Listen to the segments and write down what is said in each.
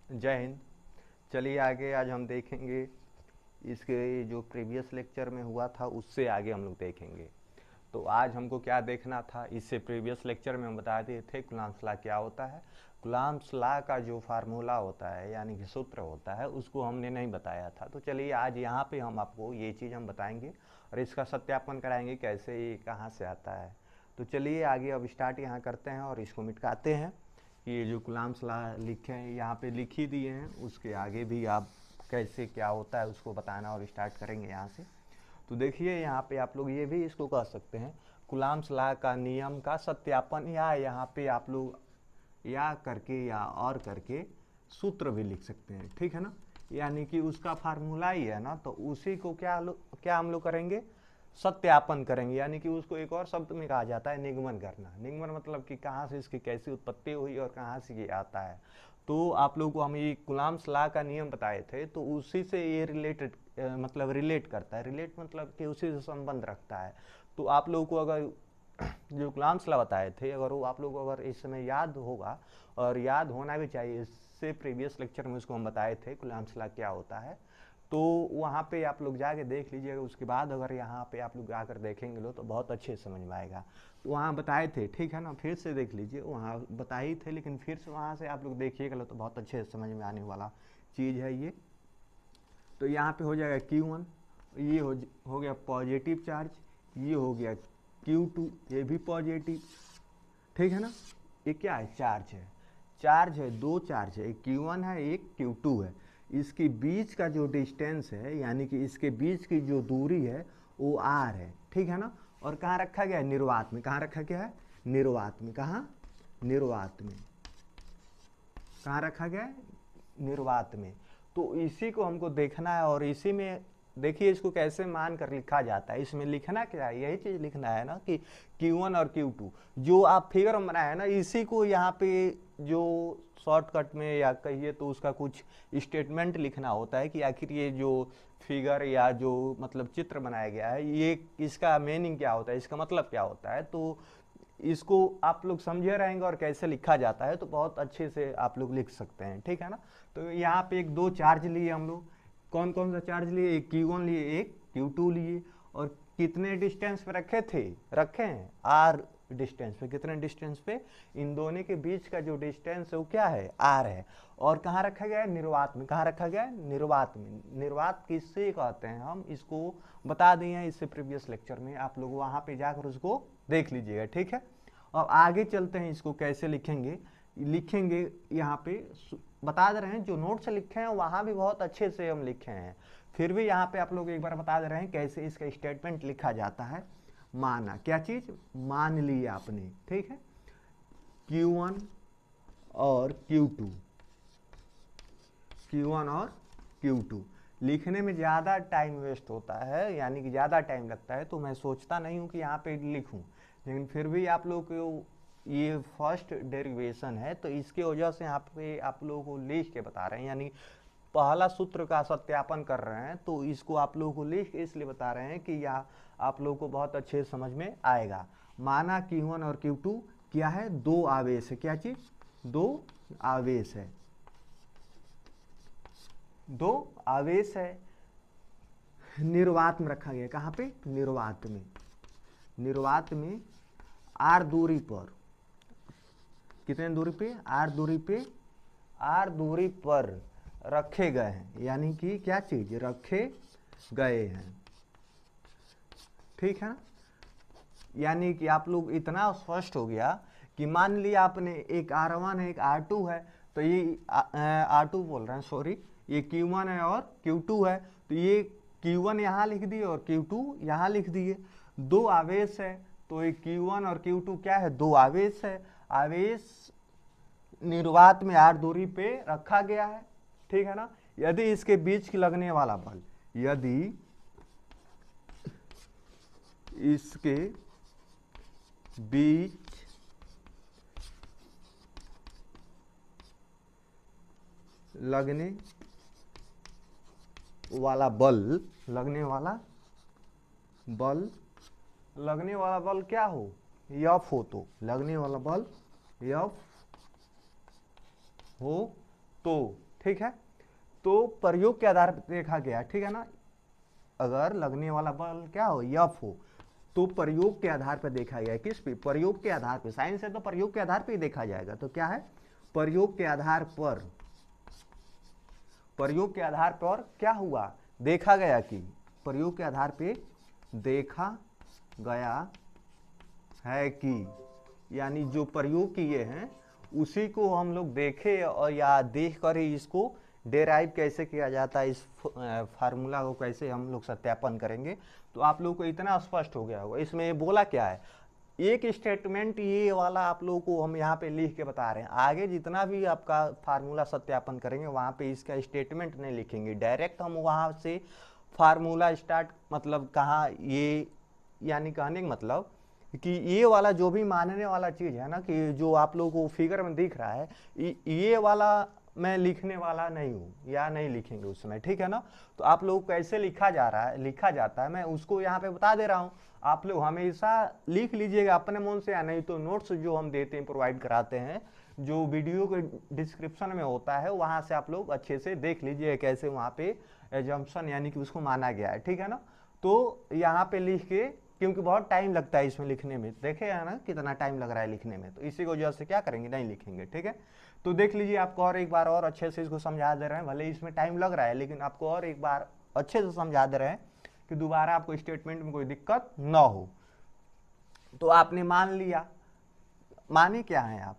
जय हिंद। चलिए आगे आज हम देखेंगे इसके जो प्रीवियस लेक्चर में हुआ था उससे आगे हम लोग देखेंगे। तो आज हमको क्या देखना था, इससे प्रीवियस लेक्चर में हम बता दिए थे कूलम्ब्स लॉ क्या होता है। कूलम्ब्स लॉ का जो फार्मूला होता है यानी कि सूत्र होता है उसको हमने नहीं बताया था। तो चलिए आज यहाँ पे हम आपको ये चीज़ हम बताएंगे और इसका सत्यापन कराएंगे कैसे ये कहाँ से आता है। तो चलिए आगे अब स्टार्ट यहाँ करते हैं और इसको मिटाते हैं। ये जो कूलम्ब्स लॉ लिखे हैं यहाँ पे लिख ही दिए हैं, उसके आगे भी आप कैसे क्या होता है उसको बताना और स्टार्ट करेंगे यहाँ से। तो देखिए यहाँ पे आप लोग ये भी इसको कह सकते हैं कूलम्ब्स लॉ का नियम का सत्यापन, या यहाँ पे आप लोग या करके या और करके सूत्र भी लिख सकते हैं, ठीक है ना। यानी कि उसका फार्मूला ही है ना, तो उसी को क्या हम लोग करेंगे, सत्यापन करेंगे। यानी कि उसको एक और शब्द में कहा जाता है निगमन करना। निगमन मतलब कि कहाँ से इसकी कैसी उत्पत्ति हुई और कहाँ से ये आता है। तो आप लोगों को हम ये कूलम्ब्स लॉ का नियम बताए थे, तो उसी से ये रिलेटेड मतलब रिलेट करता है। रिलेट मतलब कि उसी से संबंध रखता है। तो आप लोगों को अगर जो कूलम्ब्स लॉ बताए थे अगर वो आप लोग को अगर इस समय याद होगा, और याद होना भी चाहिए, इससे प्रीवियस लेक्चर में उसको हम बताए थे कूलम्ब्स लॉ क्या होता है। तो वहाँ पे आप लोग जाके देख लीजिएगा, उसके बाद अगर यहाँ पे आप लोग आकर देखेंगे लो तो बहुत अच्छे से समझ में आएगा। तो वहाँ बताए थे, ठीक है ना, फिर से देख लीजिए, वहाँ बताए थे लेकिन फिर से वहाँ से आप लोग देखिएगा लो तो बहुत अच्छे से समझ में आने वाला चीज़ है ये। तो यहाँ पे हो जाएगा Q1, ये हो गया पॉजिटिव चार्ज, ये हो गया Q2, ये भी पॉजिटिव, ठीक है ना। ये क्या है, चार्ज है, दो चार्ज है, एक Q1 है एक Q2 है। इसके बीच का जो डिस्टेंस है यानी कि इसके बीच की जो दूरी है वो R है, ठीक है ना। और कहाँ रखा गया है, निर्वात में। कहाँ रखा गया है, निर्वात में। कहाँ, निर्वात में। कहाँ रखा गया है, निर्वात में। तो इसी को हमको देखना है और इसी में देखिए इसको कैसे मान कर लिखा जाता है। इसमें लिखना क्या है, यही चीज लिखना है ना कि Q1 और Q2 जो आप फिगर में बनाया है ना, इसी को यहाँ पे जो शॉर्टकट में या कहिए तो उसका कुछ स्टेटमेंट लिखना होता है कि आखिर ये जो फिगर या जो मतलब चित्र बनाया गया है ये इसका मीनिंग क्या होता है, इसका मतलब क्या होता है। तो इसको आप लोग समझे रहेंगे और कैसे लिखा जाता है तो बहुत अच्छे से आप लोग लिख सकते हैं, ठीक है ना। तो यहाँ पे एक दो चार्ज लिए हम लोग, कौन कौन सा चार्ज लिए, एक Q1 लिए एक Q2 लिए, और कितने डिस्टेंस पे रखे हैं R डिस्टेंस पे। कितने डिस्टेंस पे, इन दोनों के बीच का जो डिस्टेंस है वो क्या है, R है। और कहाँ रखा गया है, निर्वात में। कहाँ रखा गया है, निर्वात में। निर्वात किससे कहते हैं हम इसको बता दिए हैं इससे प्रीवियस लेक्चर में, आप लोग वहाँ पे जाकर उसको देख लीजिएगा, ठीक है। अब आगे चलते हैं, इसको कैसे लिखेंगे यहाँ पे बता दे रहे हैं। जो नोट से लिखे हैं वहाँ भी बहुत अच्छे से हम लिखे हैं, फिर भी यहाँ पे आप लोग एक बार बता दे रहे हैं कैसे इसका स्टेटमेंट लिखा जाता है। माना, क्या चीज, मान लिया आपने, ठीक है। Q1 और Q2, Q1 और Q2 लिखने में ज़्यादा टाइम वेस्ट होता है, यानी कि ज़्यादा टाइम लगता है, तो मैं सोचता नहीं हूँ कि यहाँ पे लिखूँ, लेकिन फिर भी आप लोग को ये फर्स्ट डेरिवेशन है तो इसके वजह से यहाँ पे आप लोगों को लिख के बता रहे हैं, यानी पहला सूत्र का सत्यापन कर रहे हैं। तो इसको आप लोगों को लिख के इसलिए बता रहे हैं कि यह आप लोगों को बहुत अच्छे समझ में आएगा। माना Q1 और Q2 क्या है, दो आवेश है। क्या चीज, दो आवेश है, दो आवेश है, निर्वात में रखा गया। कहाँ पे, निर्वात में। निर्वात में R दूरी पर, कितने दूरी पे, R दूरी पे, R दूरी पर रखे गए हैं, यानी कि क्या चीज, रखे गए हैं, ठीक है ना। यानी कि आप लोग इतना स्पष्ट हो गया कि मान लिया आपने एक R1 है एक R2 है, तो ये R2 बोल रहे हैं सॉरी, ये Q1 है और Q2 है, तो ये Q1 यहाँ लिख दिए और Q2 यहाँ लिख दिए। दो आवेश है तो ये Q1 और Q2 क्या है, दो आवेश है। आवेश निर्वात में R दूरी पे रखा गया है, ठीक है ना। यदि इसके बीच की लगने वाला बल, यदि इसके बीच लगने वाला बल, लगने वाला बल क्या हो, F हो, तो लगने वाला बल F हो तो ठीक है। तो प्रयोग के आधार पर देखा गया, ठीक है ना। अगर लगने वाला बल क्या हो, एफ हो, तो प्रयोग के आधार पर देखा गया। किस पे, प्रयोग के आधार पर। साइंस है तो प्रयोग के आधार पर ही देखा जाएगा। तो क्या है, प्रयोग के आधार पर, प्रयोग के आधार पर क्या हुआ, देखा गया कि, प्रयोग के आधार पे देखा गया है कि, यानी जो प्रयोग किए हैं उसी को हम लोग देखे और या देख कर ही इसको डेराइव कैसे किया जाता है, इस फार्मूला को कैसे हम लोग सत्यापन करेंगे। तो आप लोगों को इतना स्पष्ट हो गया होगा। इसमें ये बोला क्या है, एक स्टेटमेंट ये वाला आप लोगों को हम यहाँ पे लिख के बता रहे हैं। आगे जितना भी आपका फार्मूला सत्यापन करेंगे वहाँ पे इसका स्टेटमेंट नहीं लिखेंगे, डायरेक्ट हम वहाँ से फार्मूला स्टार्ट, मतलब कहाँ ये, यानी कहने का मतलब कि ये वाला जो भी मानने वाला चीज़ है ना, कि जो आप लोगों को फिगर में दिख रहा है, ये वाला मैं लिखने वाला नहीं हूँ या नहीं लिखेंगे उस समय, ठीक है ना। तो आप लोग कैसे लिखा जा रहा है, लिखा जाता है, मैं उसको यहाँ पे बता दे रहा हूँ। आप लोग हमेशा लिख लीजिएगा अपने मन से, या नहीं तो नोट्स जो हम देते हैं, प्रोवाइड कराते हैं, जो वीडियो के डिस्क्रिप्शन में होता है, वहाँ से आप लोग अच्छे से देख लीजिए कैसे वहाँ पे एजम्पशन यानी कि उसको माना गया है, ठीक है ना। तो यहाँ पे लिख के, क्योंकि बहुत टाइम लगता है इसमें लिखने में, देखे है ना कितना टाइम लग रहा है लिखने में, तो इसी को वजह से क्या करेंगे, नहीं लिखेंगे, ठीक है। तो देख लीजिए, आपको और एक बार और अच्छे से इसको समझा दे रहे हैं, भले इसमें टाइम लग रहा है लेकिन आपको और एक बार अच्छे से समझा दे रहे हैं कि दोबारा आपको स्टेटमेंट में कोई दिक्कत ना हो। तो आपने मान लिया, माने क्या है आप,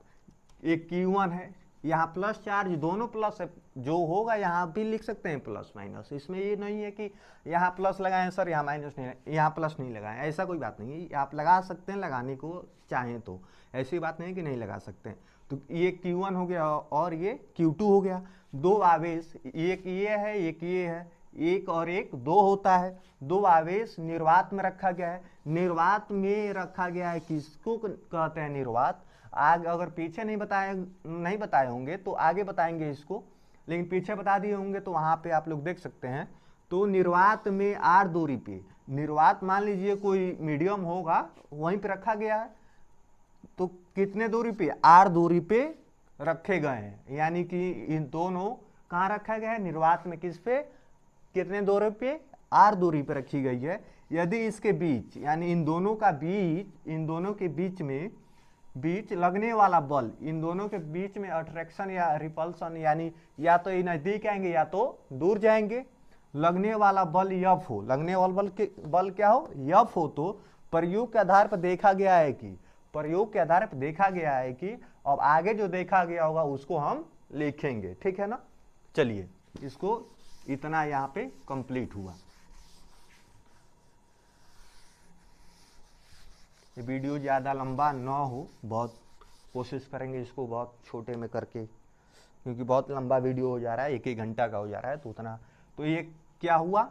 एक Q1 है, यहाँ प्लस चार्ज, दोनों प्लस है, जो होगा यहाँ भी लिख सकते हैं प्लस माइनस, इसमें ये नहीं है कि यहाँ प्लस लगाएं सर यहाँ माइनस नहीं, यहाँ प्लस नहीं लगाएं, ऐसा कोई बात नहीं है। आप लगा सकते हैं लगाने को चाहें तो, ऐसी बात नहीं है कि नहीं लगा सकते हैं। तो ये Q1 हो गया और ये Q2 हो गया। दो आवेश, एक ये है एक ये है, एक और एक दो होता है। दो आवेश निर्वात में रखा गया है। निर्वात में रखा गया है, किसको कहते हैं निर्वात। आगे अगर पीछे नहीं बताए होंगे तो आगे बताएंगे इसको, लेकिन पीछे बता दिए होंगे तो वहाँ पे आप लोग देख सकते हैं। तो निर्वात में आर दूरी पे, निर्वात मान लीजिए कोई मीडियम होगा वहीं पे रखा गया है, तो कितने दूरी पे, आर दूरी पे रखे गए हैं, यानी कि इन दोनों कहाँ रखा गया है, निर्वात में, किस पे, कितने दूरी पे, आर दूरी पे रखी गई है। यदि इसके बीच, यानी इन दोनों का बीच, इन दोनों के बीच में लगने वाला बल, इन दोनों के बीच में अट्रैक्शन या रिपल्सन, यानी या तो ये नजदीक आएंगे या तो दूर जाएंगे, लगने वाला बल यफ हो, लगने वाला बल क्या हो, यफ हो। तो प्रयोग के आधार पर देखा गया है कि, प्रयोग के आधार पर देखा गया है कि, अब आगे जो देखा गया होगा उसको हम लिखेंगे, ठीक है ना। चलिए, इसको इतना यहाँ पे कंप्लीट हुआ। ये वीडियो ज़्यादा लंबा ना हो, बहुत कोशिश करेंगे इसको बहुत छोटे में करके, क्योंकि बहुत लंबा वीडियो हो जा रहा है, 1-1 घंटा का हो जा रहा है, तो उतना। तो ये क्या हुआ,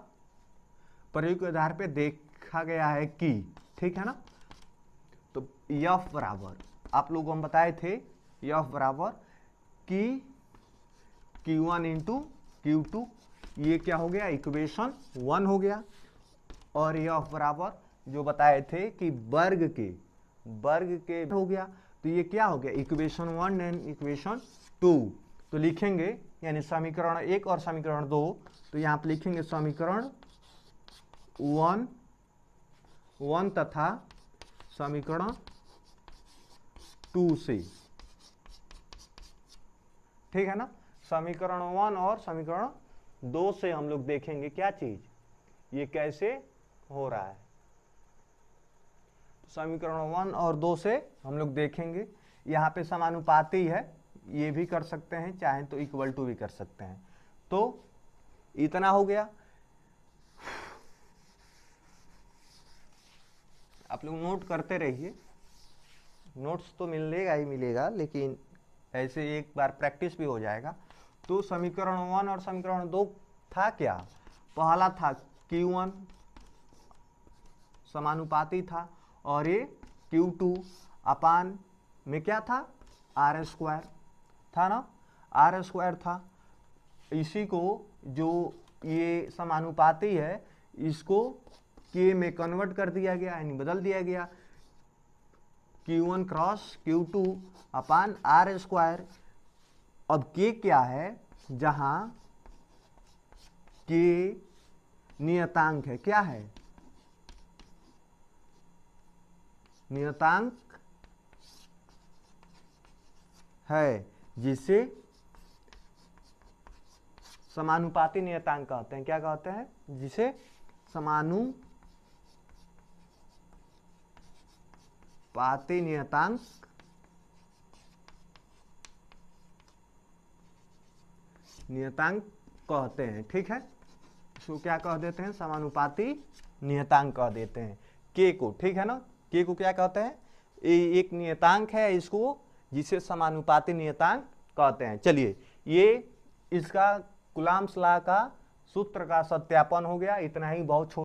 प्रयोग के आधार पे देखा गया है कि, ठीक है ना। तो यफ बराबर, आप लोगों को हम बताए थे, यफ बराबर कि Q1 इंटू Q2, ये क्या हो गया, इक्वेशन 1 हो गया। और यफ बराबर जो बताए थे कि वर्ग के हो गया, तो ये क्या हो गया, इक्वेशन 1 एंड इक्वेशन 2। तो लिखेंगे, यानी समीकरण 1 और समीकरण 2, तो यहाँ पे लिखेंगे समीकरण 1 तथा समीकरण 2 से, ठीक है ना। समीकरण 1 और समीकरण 2 से हम लोग देखेंगे क्या चीज, ये कैसे हो रहा है। समीकरण 1 और 2 से हम लोग देखेंगे। यहाँ पे समानुपाती है, ये भी कर सकते हैं, चाहे तो इक्वल टू भी कर सकते हैं। तो इतना हो गया। आप लोग नोट करते रहिए, नोट्स तो मिलेगा ही मिलेगा, लेकिन ऐसे एक बार प्रैक्टिस भी हो जाएगा। तो समीकरण 1 और समीकरण 2 था क्या, पहला था Q1 समानुपाती था, और ये Q2 अपान में क्या था, R स्क्वायर था ना, R स्क्वायर था। इसी को जो ये समानुपाती है, इसको K में कन्वर्ट कर दिया गया, यानी बदल दिया गया, Q1 क्रॉस Q2 अपान R स्क्वायर। अब K क्या है, जहां के नियतांक है, क्या है, नियतांक है, जिसे समानुपाती नियतांक कहते हैं। क्या कहते हैं? जिसे समानुपाती नियतांक कहते हैं। ठीक है, इसको क्या कह देते हैं? समानुपाती नियतांक कह देते हैं के को। ठीक है ना, के को क्या कहते हैं? एक नियतांक है इसको, जिसे समानुपाती नियतांक कहते हैं। चलिए, ये इसका कूलम्ब्स लॉ का सूत्र का सत्यापन हो गया। इतना ही, बहुत छोटा